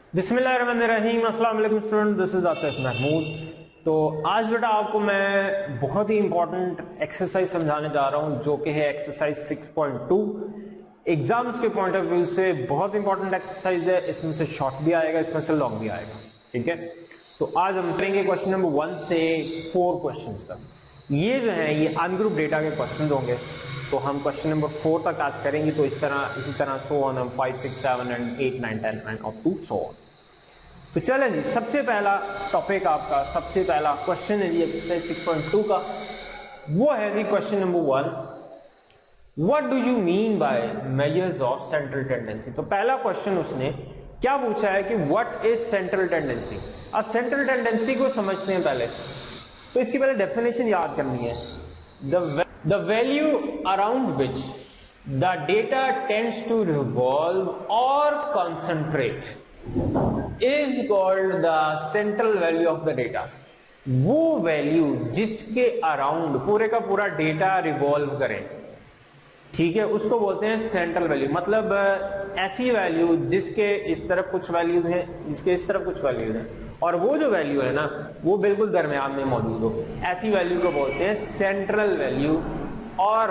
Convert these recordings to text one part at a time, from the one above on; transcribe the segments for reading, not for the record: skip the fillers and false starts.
बिस्मिल्लाहिर्रहमानिर्रहीम। अस्सलाम वालेकुम student, this is Atif Mahmood. तो आज बेटा आपको मैं बहुत ही इंपॉर्टेंट एक्सरसाइज समझाने जा रहा हूं जो कि है एक्सरसाइज 6.2। एग्जाम्स के पॉइंट ऑफ व्यू से बहुत इंपॉर्टेंट एक्सरसाइज है। इसमें से शॉर्ट भी आएगा, इसमें से लॉन्ग भी आएगा। ठीक है, तो आज हम करेंगे क्वेश्चन नंबर 1 से 4 क्वेश्चन तक। ये जो है ये अनग्रुप डेटा के क्वेश्चन होंगे, तो हम क्वेश्चन नंबर 4 तक आज करेंगे। तो इसी तरह सो ऑन हम 5, 6, 7 and 8, 9, 10 and up to so on. तो चलें जी, सबसे पहला टॉपिक आपका, सबसे पहला क्वेश्चन है जी एक्सरसाइज 6.2 का। वो है जी question number 1, what do you mean by measures of central tendency. तो पहला क्वेश्चन उसने क्या पूछा है कि व्हाट इज सेंट्रल टेंडेंसी। अब सेंट्रल टेंडेंसी को समझते हैं पहले, तो इसकी पहले डेफिनेशन याद करनी है। The value around which the data tends to revolve or concentrate is called the central value of the data. वो वैल्यू जिसके अराउंड पूरे का पूरा डेटा रिवॉल्व करे, ठीक है, उसको बोलते हैं सेंट्रल वैल्यू। मतलब ऐसी वैल्यू जिसके इस तरफ कुछ वैल्यूज है, जिसके इस तरफ कुछ वैल्यूज है, और वो जो वैल्यू है ना वो बिल्कुल दरमियान में मौजूद हो, ऐसी वैल्यू को बोलते हैं सेंट्रल वैल्यू। और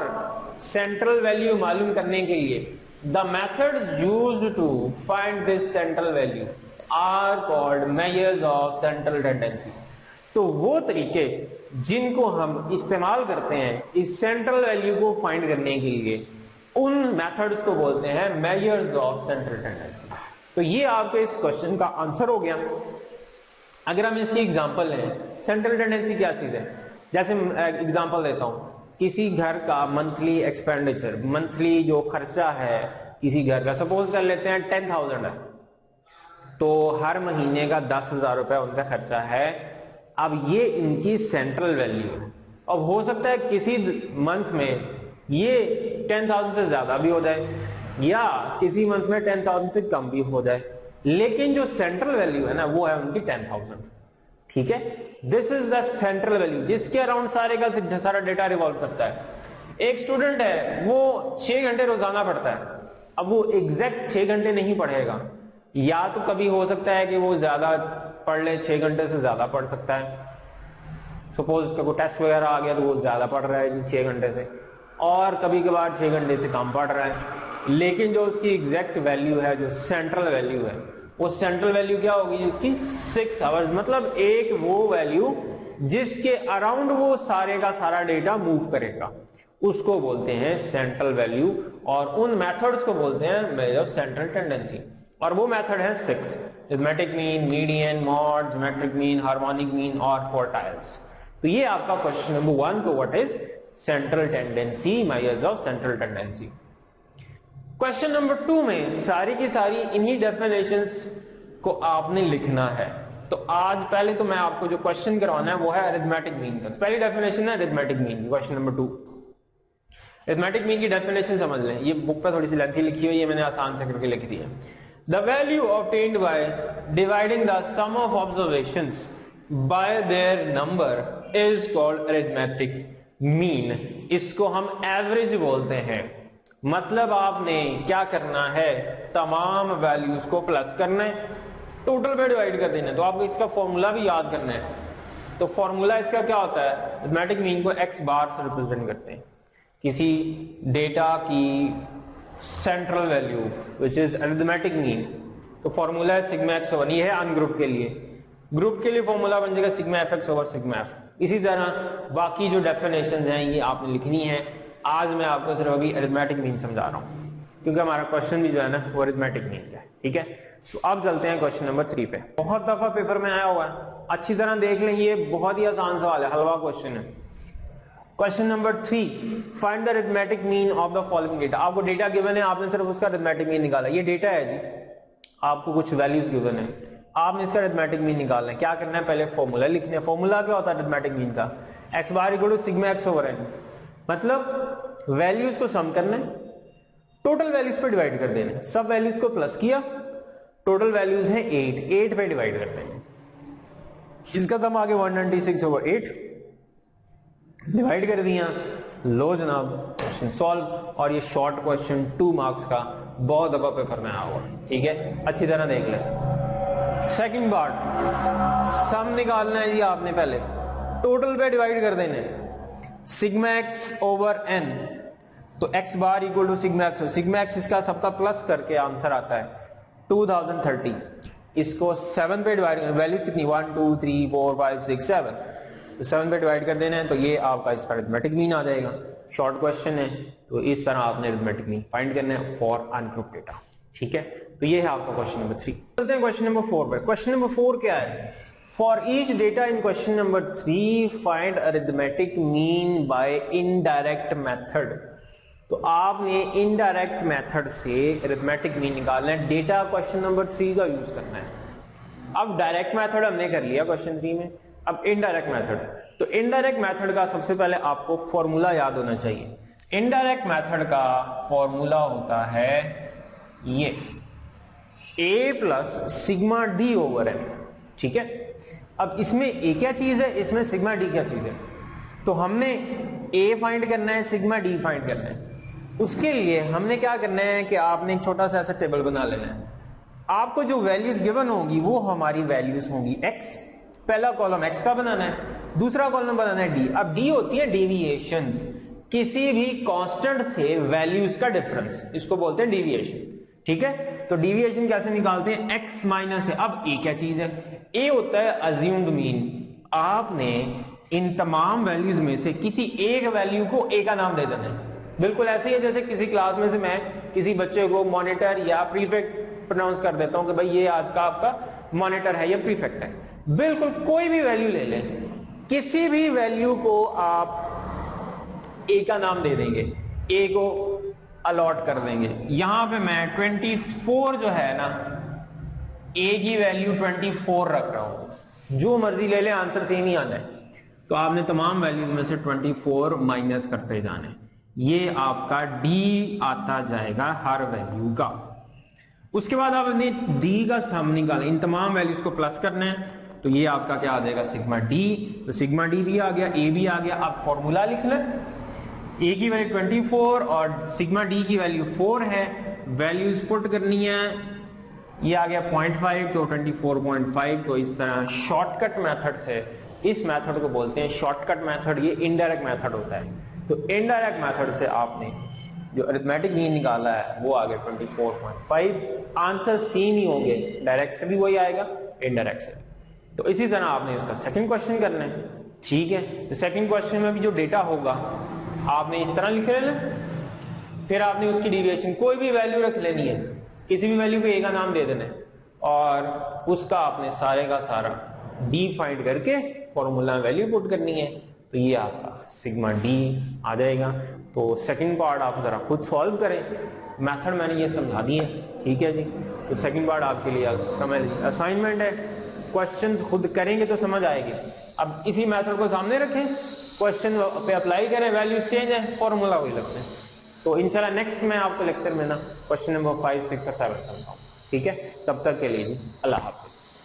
सेंट्रल वैल्यू मालूम करने के लिए the method used to find this central value are called measures of central tendency. तो वो तरीके जिनको हम इस्तेमाल करते हैं इस सेंट्रल वैल्यू को फाइंड करने के लिए, उन मेथड्स को बोलते हैं मेजर्स ऑफ सेंट्रल टेंडेंसी। तो ये आपके इस क्वेश्चन का आंसर हो गया। अगर हम इसकी एग्जांपल लें, सेंट्रल टेंडेंसी क्या चीज है, जैसे एग्जांपल देता हूं, किसी घर का मंथली एक्सपेंडिचर, मंथली जो खर्चा है किसी घर का, सपोज कर लेते हैं 10,000 है, तो हर महीने का 10,000 रुपए उनका खर्चा है। अब ये इनकी सेंट्रल वैल्यू है। अब हो सकता है किसी मंथ में ये 10,000 से ज्यादा भी हो जाए या किसी मंथ में 10,000 से कम भी हो जाए, लेकिन जो सेंट्रल वैल्यू है ना वो है उनकी 10,000। ठीक है, this is the central value जिसके अराउंड सारे का सारा डेटा रिवॉल्व करता है। एक स्टूडेंट है वो 6 घंटे रोजाना पढ़ता है। अब वो एग्जैक्ट 6 घंटे नहीं पढ़ेगा, या तो कभी हो सकता है कि वो ज्यादा पढ़ ले, 6 घंटे से ज्यादा पढ़ सकता है। सपोज उसका कोई टेस्ट वगैरह आ गया तो वो ज्यादा पढ़ रहा है 6 घंटे से, और कभी कभार 6 घंटे से कम पढ़ रहा है। लेकिन जो उसकी एग्जैक्ट वैल्यू है, जो सेंट्रल वैल्यू है, वो सेंट्रल वैल्यू क्या होगी उसकी 6 आवर्स। मतलब एक वो वैल्यू जिसके अराउंड वो सारे का सारा डेटा मूव करेगा, उसको बोलते हैं सेंट्रल वैल्यू। और उन मेथड्स को बोलते हैं मेजर ऑफ सेंट्रल टेंडेंसी। और वो मेथड है 6, arithmetic mean, median, mod, geometric mean, harmonic mean और क्वार्टाइल्स। तो ये आपका क्वेश्चन नंबर 1 को what is central tendency, measures of central tendency. Question number 2 में सारी की सारी इन्हीं डेफिनेशंस को आपने लिखना है। तो आज पहले तो मैं आपको जो क्वेश्चन करवाना है वो है अरिथमेटिक मीन का। पहली डेफिनेशन है arithmetic mean, question number 2। Arithmetic mean की डेफिनेशन समझ लें, ये बुक पे थोड़ी सी लेंथी लिखी हुई है, मैंने आसान से करके लिख दी है। The value obtained by dividing the sum of observations by their number is called arithmetic mean. इसको हम एवरेज बोलते हैं। मतलब आपने क्या करना है, तमाम वैल्यूज को प्लस करना है, टोटल पे डिवाइड कर देना है। तो आपको इसका फॉर्मूला भी याद करना है। तो फॉर्मूला इसका क्या होता है, अरिथमेटिक मीन को x बार से रिप्रेजेंट करते हैं, किसी डेटा की central value which is arithmetic mean. तो फॉर्मूला है सिग्मा एक्स ओवर, ये है अनग्रुप के लिए। ग्रुप के लिए फॉर्मूला बन जाएगा sigma F x over sigma F. इसी तरह बाकी जो डेफिनेशन हैं ये आपने लिखनी है। आज मैं आपको सिर्फ अभी अरिथमेटिक मीन समझा रहा हूं, क्योंकि हमारा क्वेश्चन भी जो है ना वो अरिथमेटिक मीन का है। ठीक है, तो अब चलते हैं क्वेश्चन नंबर 3 पे। बहुत दफा पेपर में आया हुआ है, अच्छी तरह देख लें, ये बहुत ही आसान सवाल है, हलवा क्वेश्चन है। Question number 3, find the arithmetic mean of the following data. आपको डेटा गिवन है, आपने सिर्फ उसका अरिथमेटिक मीन निकाला। ये डेटा है जी, आपको कुछ वैल्यूज गिवन है, आपने इसका अरिथमेटिक मीन निकालना है। क्या करना है, पहले फॉर्मूला लिखना है। फॉर्मूला क्या होता है अरिथमेटिक मीन का, x bar equal to sigma x over n. मतलब वैल्यूज को सम करना है, टोटल वैल्यूज पे डिवाइड कर देना है। सब वैल्यूज को प्लस किया, टोटल वैल्यूज है 8 पे डिवाइड करते हैं। इसका सम आगे 196 ओवर 8 डिवाइड कर दिया। लो जनाब, क्वेश्चन सॉल्व। और ये शॉर्ट क्वेश्चन 2 मार्क्स का बहुत दफा पेपर में आया हुआ। ठीक है, अच्छी तरह देख ले। सेकंड पार्ट, सम निकालना है जी आपने, पहले टोटल पे डिवाइड कर देना है, सिग्मा एक्स ओवर एन, तो x bar equal to sigma x, sigma x इसका सबका प्लस करके आंसर आता है 2030। इसको 7 पे डिवाइड, वैल्यूज कितनी 1 2 3 4 5 6 7, तो 7 पे डिवाइड कर देना है, तो ये आपका इसका अरिथमेटिक मीन आ जाएगा। शॉर्ट क्वेश्चन है, तो इस तरह आपने अरिथमेटिक मीन फाइंड करना है फॉर अनग्रुप डेटा। ठीक है, तो ये है आपका क्वेश्चन नंबर 3। चलते हैं क्वेश्चन नंबर 4 पे। क्वेश्चन नंबर 4 क्या है? For each data in question number 3 find arithmetic mean by indirect method. तो आपने इनडायरेक्ट मेथड से अरिथमेटिक मीन निकालना है, डेटा क्वेश्चन नंबर 3 का यूज करना है। अब डायरेक्ट मेथड हमने कर लिया क्वेश्चन 3 में, अब इनडायरेक्ट मेथड। तो इनडायरेक्ट मेथड का सबसे पहले आपको फॉर्मूला याद होना चाहिए। इनडायरेक्ट मेथड का फॉर्मूला होता है ये a plus sigma d over n. ठीक है, अब इसमें a क्या चीज है, इसमें सिग्मा डी क्या चीज है, तो हमने a फाइंड करना है, सिग्मा डी फाइंड करना है। उसके लिए हमने क्या करना है कि आपने एक छोटा सा ऐसा टेबल बना लेना है। आपको जो वैल्यूज गिवन होगी वो हमारी वैल्यूज होंगी x, पहला कॉलम x का बनाना है, दूसरा कॉलम बनाना है d। अब d होती है डेविएशंस, किसी भी कांस्टेंट से वैल्यूज का डिफरेंस, इसको बोलते हैं डेविएशन। ठीक है, तो डेविएशन कैसे निकालते हैं, x माइनस है। अब a क्या चीज है, a होता है अज्यूम्ड मीन। आपने इन तमाम वैल्यूज में से किसी एक वैल्यू को a का नाम दे देना है। बिल्कुल ऐसे ही है जैसे किसी क्लास में से मैं किसी बच्चे को मॉनिटर या प्रीफेक्ट प्रोनाउंस कर देता हूं कि भाई ये आज का आपका मॉनिटर है या प्रीफेक्ट है। बिल्कुल कोई भी वैल्यू ले लें, किसी भी वैल्यू को आप a का नाम दे देंगे, a को अलॉट कर देंगे। यहां पे मैं 24 जो है ना, a की वैल्यू 24 रख रहा हूं, जो मर्जी ले ले आंसर सेम ही आना है। तो आपने तमाम वैल्यूज में से 24 माइनस करते जाने, ये आपका d आता जाएगा हर वैल्यू का। उसके बाद आपने d का सम निकाला, इन तमाम वैल्यूज को प्लस करना है, तो ये आपका क्या आ जाएगा सिग्मा d। तो सिग्मा d भी आ गया, a भी आ गया। अब फॉर्मूला लिख लें, a की वैल्यू 24 और सिग्मा d की वैल्यू 4 है, वैल्यूज पुट करनी है, ये आ गया 0.5 तो 24.5। तो इस तरह शॉर्टकट मेथड से, इस मेथड को बोलते हैं शॉर्टकट मेथड, ये इनडायरेक्ट मेथड होता है। तो इनडायरेक्ट मेथड से आपने जो अरिथमेटिक मीन निकाला है वो आ गया 24.5। आंसर सेम ही होंगे, डायरेक्ट से भी वही आएगा, इनडायरेक्ट से। तो इसी तरह आपने इसका सेकंड क्वेश्चन करना है। ठीक है, तो सेकंड क्वेश्चन में भी जो डेटा होगा आपने इस तरह लिख लेना, फिर आपने उसकी डेविएशन कोई भी वैल्यू रख लेनी है, किसी भी वैल्यू को a का नाम दे देना है, और उसका आपने सारे का सारा d फाइंड करके फॉर्मूला वैल्यू पुट करनी है, तो ये आपका सिग्मा d आ जाएगा। तो सेकंड पार्ट आप जरा खुद सॉल्व करें, मेथड मैंने ये समझा दी है। ठीक है जी, तो सेकंड पार्ट आपके लिए समझ असाइनमेंट है, क्वेश्चंस खुद करेंगे तो समझ आएगी। अब इसी मेथड को सामने रखें, क्वेश्चन पे अप्लाई करें, वैल्यू चेंज है, फॉर्मूला वही लगते हैं। तो इंशाल्लाह नेक्स्ट में आपको लेक्चर में ना क्वेश्चन नंबर 5 6 और 7 समझाऊं। ठीक है, तब तक के लिए जी अल्लाह हाफ़िज़।